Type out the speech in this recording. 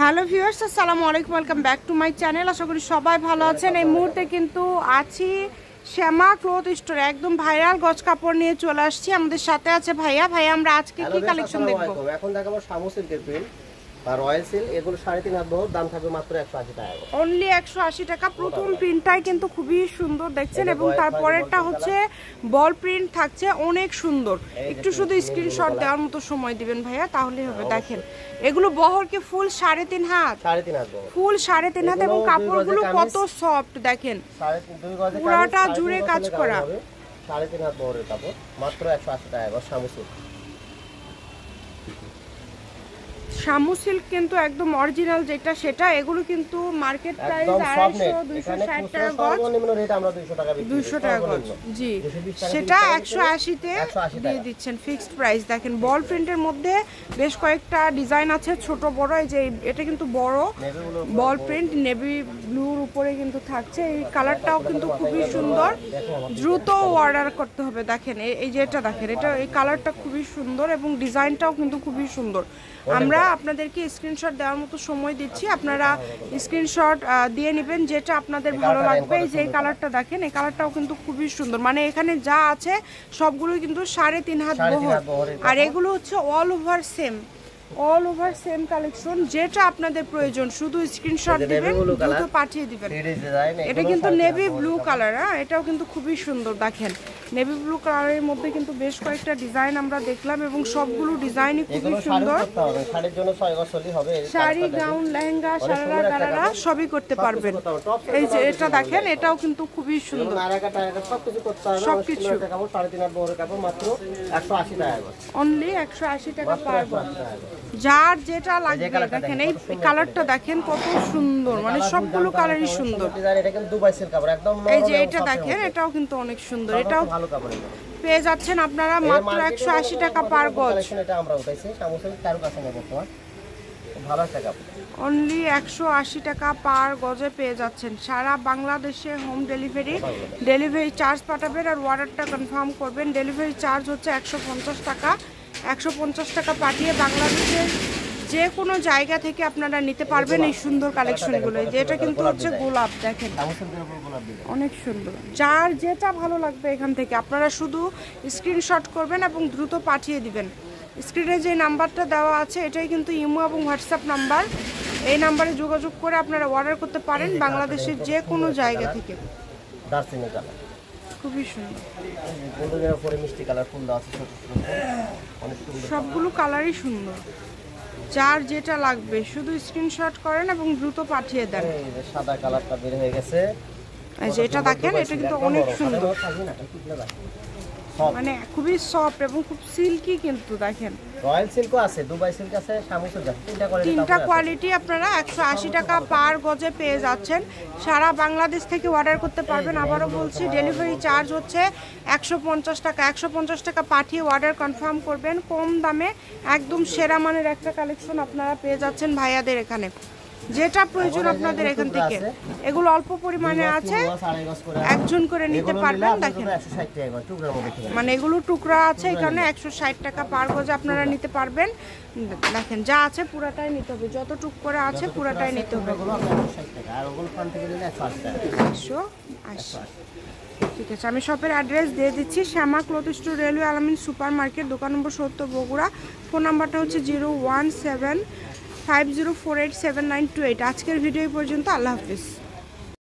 Hello viewers, আসসালামু আলাইকুম, welcome back to my channel. আশা করি সবাই ভালো আছেন। এই মুহূর্তে কিন্তু আছি শ্যামা ক্লথ স্টোরে, একদম ভাইরাল গজ কাপড় নিয়ে চলে আসছি। আমাদের সাথে আছে ভাইয়া। আমরা আজকে কি কালেকশন দেখব? এখন দেখাবো শামু সিল্কের প্রিন্ট বা রয়্যাল সিল্ক। এগুলো 3.5 হাত বহর, দাম থাকবে মাত্র 180 টাকা। অনলি 180 টাকা। প্রথম প্রিন্টটাই কিন্তু খুবই সুন্দর দেখছেন, এবং তারপরেরটা হচ্ছে বল প্রিন্ট থাকছে, অনেক সুন্দর। একটু শুধু স্ক্রিনশট দেওয়ার মতো সময় দিবেন ভাইয়া, তাহলেই হবে। দেখেন এগুলো বহর কি ফুল 3.5 হাত, 3.5 হাত বহর, ফুল 3.5 হাত, এবং কাপড়গুলো কত সফট দেখেন, পুরাটা জুড়ে কাজ করা। 3.5 হাত বহরের কাপড়, মাত্র 180 টাকা শামু সিল্ক। শামু সিল্ক কিন্তু একদম অরিজিনাল যেটা সেটা। এগুলো কিন্তু মার্কেট প্রাইস 250-260 টাকা গজ, সর্বনিম্ন রেট আমরা 200 টাকা বিক্রি করি। 200 টাকা গজ, জি। সেটা 180 তে দিয়ে দিচ্ছেন ফিক্সড প্রাইস। দেখেন বল প্রিন্টের মধ্যে বেশ কয়েকটা ডিজাইন আছে, ছোট বড়। এই যে এটা কিন্তু বড় বল প্রিন্ট, নেভি ব্লুর উপরে কিন্তু থাকছে। এই কালারটাও কিন্তু খুবই সুন্দর, দ্রুত অর্ডার করতে হবে। দেখেন এই যে এটা দেখেন, এটা এই কালারটা খুবই সুন্দর এবং ডিজাইনটাও কিন্তু খুবই সুন্দর। আমরা আপনাদেরকে স্ক্রিনশট দেওয়ার মতো সময় দিচ্ছি, আপনারা স্ক্রিনশট দিয়ে নেবেন যেটা আপনাদের ভালো লাগবে। এই যে এই কালারটা দেখেন, এই কালারটাও কিন্তু খুবই সুন্দর। মানে এখানে যা আছে সবগুলো কিন্তু 3.5 হাত বহর, আর এগুলো হচ্ছে অল ওভার সেম কালেকশন। যেটা আপনাদের প্রয়োজন শুধু স্ক্রিনশট দিবেন, দ্রুত পাঠিয়ে দিবেন। এটা কিন্তু নেভি ব্লু কালার, এটাও কিন্তু খুবই সুন্দর। দেখেন নেভি ব্লু কালারের মধ্যে কিন্তু বেশ কয়েকটা ডিজাইন আমরা দেখলাম, এবং সবগুলো ডিজাইনই খুবই সুন্দর। শাড়ি, গাউন, লেহেঙ্গা, সারারা গারারা সবই করতে পারবেন। এই যে এটা দেখেন, এটাও কিন্তু খুবই সুন্দর। সবকিছু অনলি 180 টাকা পার গজ। যার যেটা লাগবে দেখেন, এই কালারটা দেখেন কত সুন্দর, মানে সবগুলো কালারই সুন্দর। এই যে এটা দেখেন, এটাও কিন্তু অনেক সুন্দর। এটাও ভালো কাপড় পেয়ে যাচ্ছেন আপনারা মাত্র 180 টাকা পার গজ। এটা আমরা উঠাইছি শামুসের কারো কাছে না, বর্তমান ভালো একটা কাপড়। অনলি 180 টাকা পার গজে পেয়ে যাচ্ছেন। সারা বাংলাদেশে হোম ডেলিভারি চার্জ পাঠাবেন, আর অর্ডারটা কনফার্ম করবেন। ডেলিভারি চার্জ হচ্ছে 150 টাকা। 150 টাকা পাঠিয়ে বাংলাদেশের যে কোনো জায়গা থেকে আপনারা নিতে পারবেন এই সুন্দর কালেকশনগুলো। যেটা কিন্তু হচ্ছে গোলাপ, দেখেন অনেক সুন্দর। যার যেটা ভালো লাগবে এখান থেকে আপনারা শুধু স্ক্রিনশট করবেন এবং দ্রুত পাঠিয়ে দিবেন। স্ক্রিনে যে নাম্বারটা দেওয়া আছে এটাই কিন্তু ইমো এবং হোয়াটসঅ্যাপ নাম্বার। এই নাম্বারে যোগাযোগ করে আপনারা অর্ডার করতে পারেন বাংলাদেশের যে কোনো জায়গা থেকে। খুবই সুন্দর, সবগুলো কালারই সুন্দর। যার যেটা লাগবে শুধু স্ক্রিনশট করেন এবং দ্রুত পাঠিয়ে দেন। সাদা কালারটা বের হয়ে গেছে, এই যে এটা দেখেন, এটা কিন্তু অনেক সুন্দর, মানে খুবই সফট এবং খুব সিল্কি। কিন্তু দেখেন রয়্যাল সিল্কও আছে, দুবাই সিল্ক আছে, শামু সিল্ক আছে, তিনটা কোয়ালিটি আপনারা 180 টাকা পার গজে পেয়ে যাচ্ছেন। সারা বাংলাদেশ থেকে অর্ডার করতে পারবেন। আবারও বলছি, ডেলিভারি চার্জ হচ্ছে 150 টাকা। 150 টাকা পাঠিয়ে অর্ডার কনফার্ম করবেন। কম দামে একদম সেরা মানের একটা কালেকশন আপনারা পেয়ে যাচ্ছেন ভাইয়াদের এখানে। যেটা প্রয়োজন আপনাদের এখান থেকে, এগুলো অল্প পরিমাণে আছে, একজন করে নিতে পারবেন। দেখেন মানে এগুলো টুকরা আছে, এই কারণে 160 টাকা পার গজে আপনারা নিতে পারবেন। দেখেন যা আছে পুরাটাই নিতে হবে, যত টুক করে আছে পুরাটাই নিতে হবে। 180। ঠিক আছে, আমি শপের অ্যাড্রেস দিয়ে দিচ্ছি। শ্যামা ক্লথ স্টোর, রেলওয়ে আলামিন সুপার মার্কেট, দোকান নম্বর 70, বগুড়া। ফোন নাম্বারটা হচ্ছে 01750487928। আজকের ভিডিও পর্যন্ত। আল্লাহ হাফিজ।